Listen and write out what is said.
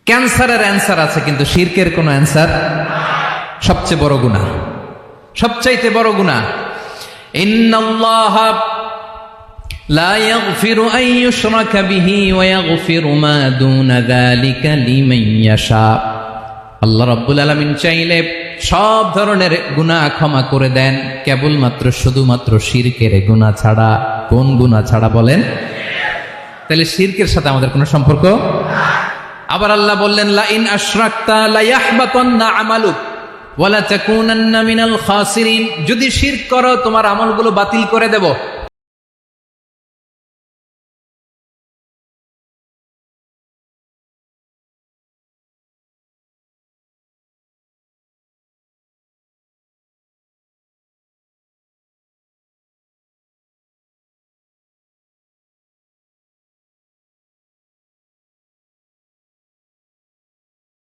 ক্যান্সারের অ্যান্সার আছে, কিন্তু শিরকের কোনো অ্যান্সার। সবচেয়ে বড় গুনাহ, সবচাইতে বড় গুনাহ। ইন্নাল্লাহা লা ইয়াগফিরু আন ইউশরাকা বিহি ওয়া ইয়াগফিরু মা দুনা যালিকা লিমান ইয়াশা। আল্লাহ রাব্বুল আলামিন চাইলে সব ধরনের গুনাহ ক্ষমা করে দেন, কেবলমাত্র শুধুমাত্র শিরকের গুনাহ ছাড়া। কোন গুনাহ ছাড়া বলেন? তাহলে শিরকের সাথে আমাদের কোনো সম্পর্ক। আবার আল্লাহ বললেন, লা ইন আশরাকতা লা ইয়াহবাতান্না আমালুক ওয়া লা তাকুনান্না মিনাল খাসিরিন। যদি শিরক করো তোমার আমলগুলো বাতিল করে দেব।